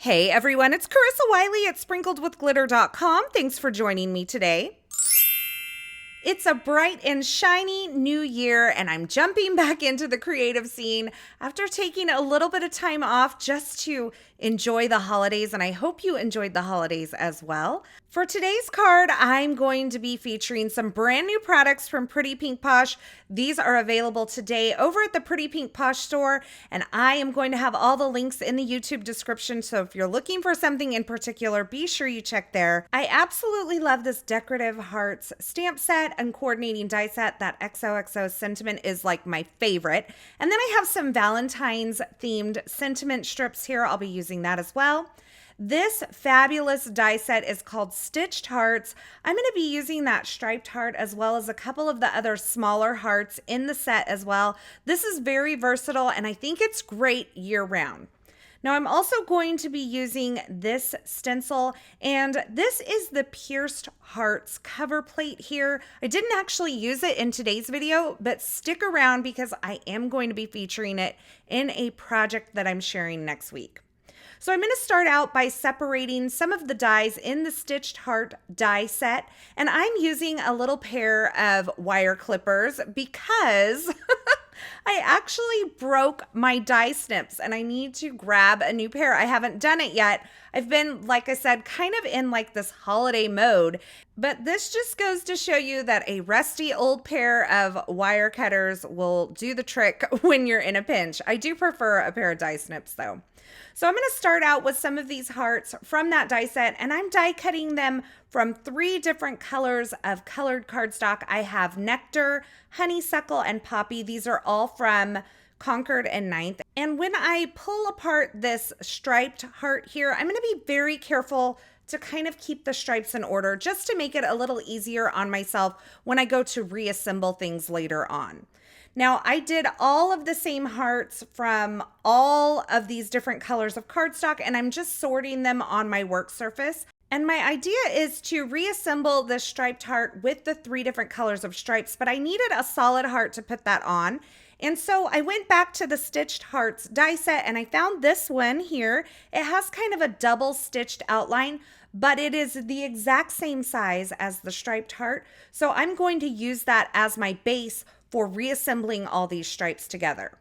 Hey everyone, it's Carissa Wiley at sprinkledwithglitter.com. Thanks for joining me today. It's a bright and shiny new year, and I'm jumping back into the creative scene after taking a little bit of time off just to enjoy the holidays, and I hope you enjoyed the holidays as well. For today's card, I'm going to be featuring some brand new products from Pretty Pink Posh. These are available today over at the Pretty Pink Posh store, and I am going to have all the links in the YouTube description, so if you're looking for something in particular, be sure you check there. I absolutely love this Decorative Hearts stamp set and coordinating die set. That XOXO sentiment is like my favorite. And then I have some Valentine's themed sentiment strips here. I'll be using that as well. This fabulous die set is called Stitched Hearts. I'm going to be using that striped heart as well as a couple of the other smaller hearts in the set as well. This is very versatile and I think it's great year round. Now I'm also going to be using this stencil, and this is the Pierced Hearts cover plate here. I didn't actually use it in today's video, but stick around because I am going to be featuring it in a project that I'm sharing next week. So I'm going to start out by separating some of the dies in the Stitched Heart die set, and I'm using a little pair of wire clippers because I actually broke my die snips and I need to grab a new pair. I haven't done it yet. I've been, like I said, kind of in like this holiday mode, but this just goes to show you that a rusty old pair of wire cutters will do the trick when you're in a pinch. I do prefer a pair of die snips though. So I'm going to start out with some of these hearts from that die set, and I'm die cutting them from 3 different colors of colored cardstock. I have Nectar, Honeysuckle, and Poppy. These are all from Concord and 9th. And when I pull apart this striped heart here, I'm going to be very careful to kind of keep the stripes in order just to make it a little easier on myself when I go to reassemble things later on. Now, I did all of the same hearts from all of these different colors of cardstock, and I'm just sorting them on my work surface. And my idea is to reassemble this striped heart with the 3 different colors of stripes, but I needed a solid heart to put that on. And so I went back to the Stitched Hearts die set, and I found this one here. It has kind of a double stitched outline, but it is the exact same size as the striped heart. So I'm going to use that as my base for reassembling all these stripes together.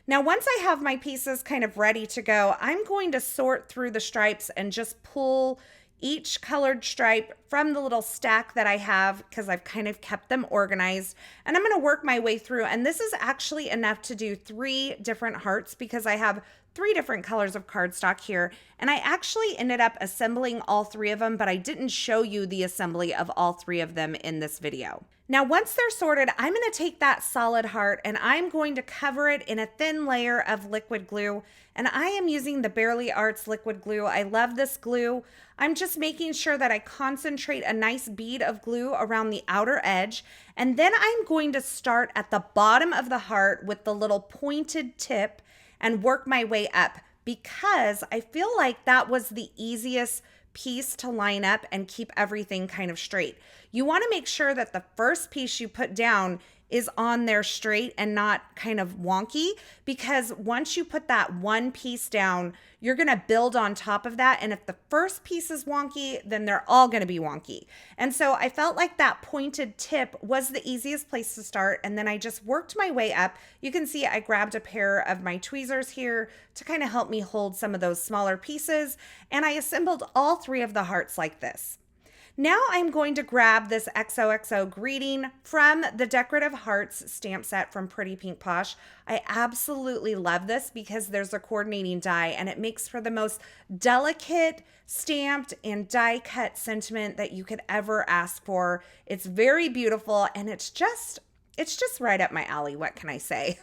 Now, once I have my pieces kind of ready to go, I'm going to sort through the stripes and just pull each colored stripe from the little stack that I have because I've kind of kept them organized, and I'm going to work my way through. And this is actually enough to do 3 different hearts because I have 3 different colors of cardstock here, and I actually ended up assembling all 3 of them, but I didn't show you the assembly of all 3 of them in this video. Now, once they're sorted, I'm going to take that solid heart and I'm going to cover it in a thin layer of liquid glue, and I am using the Barely Arts liquid glue. I love this glue. I'm just making sure that I concentrate a nice bead of glue around the outer edge, and then I'm going to start at the bottom of the heart with the little pointed tip and work my way up because I feel like that was the easiest piece to line up and keep everything kind of straight. You want to make sure that the first piece you put down is on there straight and not kind of wonky, because once you put that one piece down, you're going to build on top of that. And if the first piece is wonky, then they're all going to be wonky. And so I felt like that pointed tip was the easiest place to start. And then I just worked my way up. You can see I grabbed a pair of my tweezers here to kind of help me hold some of those smaller pieces. And I assembled all 3 of the hearts like this. Now I'm going to grab this XOXO greeting from the Decorative Hearts stamp set from Pretty Pink Posh. I absolutely love this because there's a coordinating die and it makes for the most delicate stamped and die cut sentiment that you could ever ask for. It's very beautiful and it's just right up my alley. What can I say?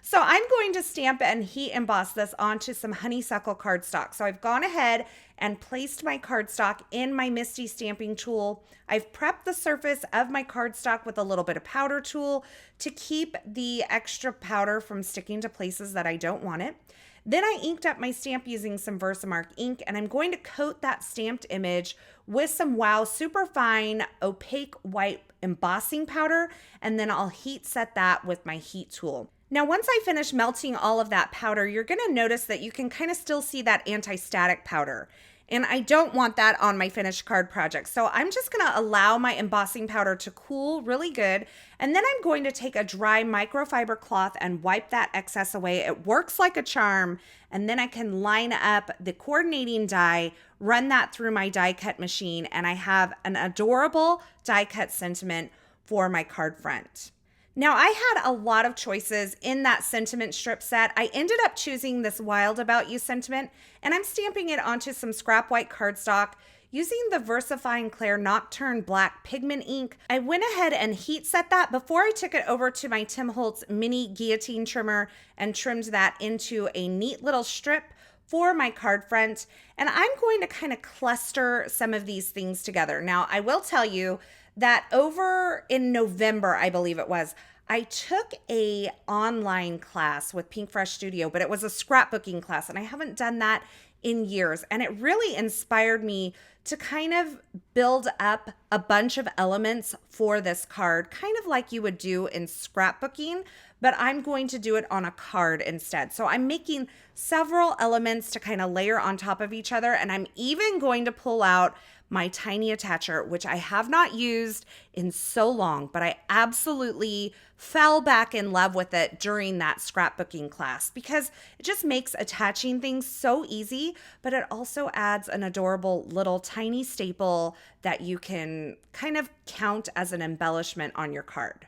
So I'm going to stamp and heat emboss this onto some Honeysuckle cardstock. So I've gone ahead and placed my cardstock in my Misty stamping tool. I've prepped the surface of my cardstock with a little bit of powder tool to keep the extra powder from sticking to places that I don't want it. Then I inked up my stamp using some Versamark ink, and I'm going to coat that stamped image with some Wow Superfine opaque white embossing powder, and then I'll heat set that with my heat tool. Now, once I finish melting all of that powder, you're gonna notice that you can kind of still see that anti-static powder. And I don't want that on my finished card project. So I'm just gonna allow my embossing powder to cool really good. And then I'm going to take a dry microfiber cloth and wipe that excess away. It works like a charm. And then I can line up the coordinating die, run that through my die cut machine, and I have an adorable die cut sentiment for my card front. Now, I had a lot of choices in that sentiment strip set. I ended up choosing this Wild About You sentiment, and I'm stamping it onto some scrap white cardstock using the VersaFine Clair Nocturne Black Pigment ink. I went ahead and heat set that before I took it over to my Tim Holtz mini guillotine trimmer and trimmed that into a neat little strip for my card front. And I'm going to kind of cluster some of these things together. Now, I will tell you that over in November, I believe it was, I took a online class with Pink Fresh Studio, but it was a scrapbooking class, and I haven't done that in years. And it really inspired me to kind of build up a bunch of elements for this card, kind of like you would do in scrapbooking, but I'm going to do it on a card instead. So I'm making several elements to kind of layer on top of each other, and I'm even going to pull out my tiny attacher, which I have not used in so long, but I absolutely fell back in love with it during that scrapbooking class because it just makes attaching things so easy, but it also adds an adorable little tiny staple that you can kind of count as an embellishment on your card.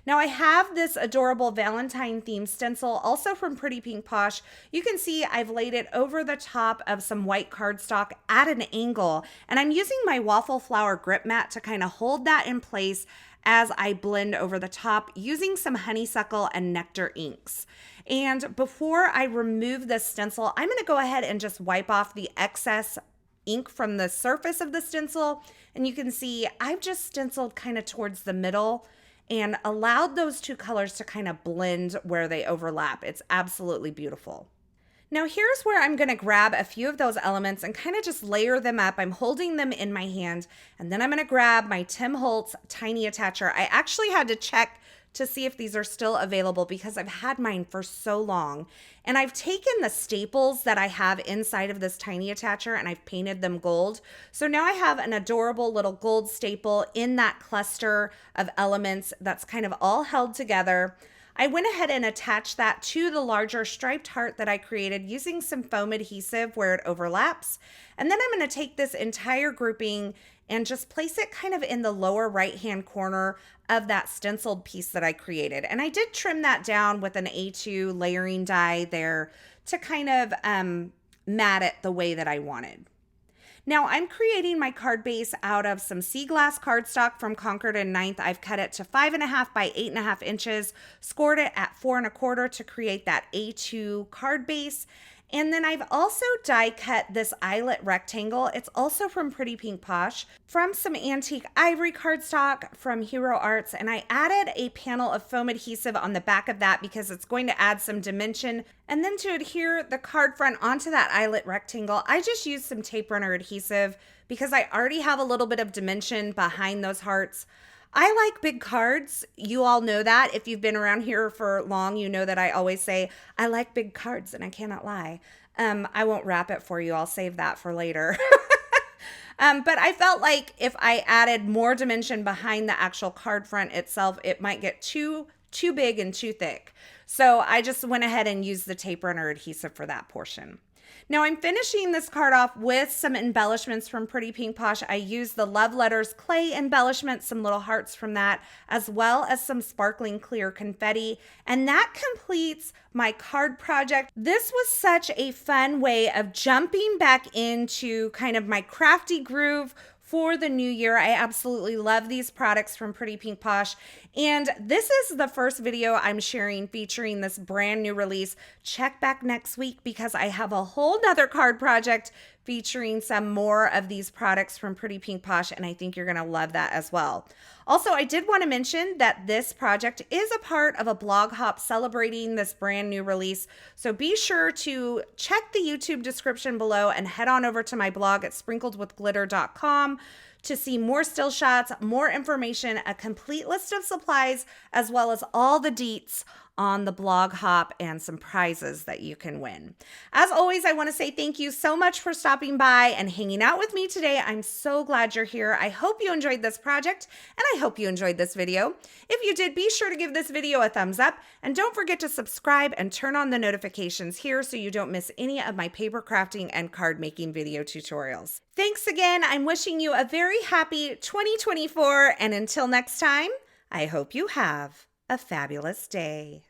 Now I have this adorable Valentine themed stencil, also from Pretty Pink Posh. You can see I've laid it over the top of some white cardstock at an angle, and I'm using my waffle flower grip mat to kind of hold that in place as I blend over the top using some Honeysuckle and Nectar inks. And before I remove this stencil, I'm gonna go ahead and just wipe off the excess ink from the surface of the stencil. And you can see I've just stenciled kind of towards the middle and allowed those two colors to kind of blend where they overlap. It's absolutely beautiful. Now here's where I'm gonna grab a few of those elements and kind of just layer them up. I'm holding them in my hand, and then I'm gonna grab my Tim Holtz tiny attacher. I actually had to check to see if these are still available because I've had mine for so long. And I've taken the staples that I have inside of this tiny attacher and I've painted them gold. So now I have an adorable little gold staple in that cluster of elements that's kind of all held together. I went ahead and attached that to the larger striped heart that I created using some foam adhesive where it overlaps. And then I'm going to take this entire grouping and just place it kind of in the lower right-hand corner of that stenciled piece that I created. And I did trim that down with an A2 layering die there to kind of mat it the way that I wanted. Now I'm creating my card base out of some sea glass cardstock from Concord and 9th. I've cut it to 5.5 by 8.5 inches, scored it at 4.25 to create that A2 card base. And then I've also die cut this eyelet rectangle. It's also from Pretty Pink Posh, from some antique ivory cardstock from Hero Arts. And I added a panel of foam adhesive on the back of that because it's going to add some dimension. And then to adhere the card front onto that eyelet rectangle, I just used some tape runner adhesive because I already have a little bit of dimension behind those hearts. I like big cards. You all know that. If you've been around here for long, you know that I always say, I like big cards, and I cannot lie. I won't wrap it for you. I'll save that for later. But I felt like if I added more dimension behind the actual card front itself, it might get too big and too thick. So I just went ahead and used the tape runner adhesive for that portion. Now I'm finishing this card off with some embellishments from Pretty Pink Posh. I used the Love Letters clay embellishment, some little hearts from that, as well as some sparkling clear confetti. And that completes my card project. This was such a fun way of jumping back into kind of my crafty groove for the new year. I absolutely love these products from Pretty Pink Posh. And this is the first video I'm sharing featuring this brand new release. Check back next week because I have a whole nother card project featuring some more of these products from Pretty Pink Posh, and I think you're gonna love that as well. Also, I did want to mention that this project is a part of a blog hop celebrating this brand new release. So be sure to check the YouTube description below and head on over to my blog at sprinkledwithglitter.com to see more still shots, more information, a complete list of supplies, as well as all the deets on the blog hop and some prizes that you can win. As always, I want to say thank you so much for stopping by and hanging out with me today. I'm so glad you're here. I hope you enjoyed this project, and I hope you enjoyed this video. If you did, be sure to give this video a thumbs up, and don't forget to subscribe and turn on the notifications here so you don't miss any of my paper crafting and card making video tutorials. Thanks again. I'm wishing you a very happy 2024, and until next time, I hope you have a fabulous day.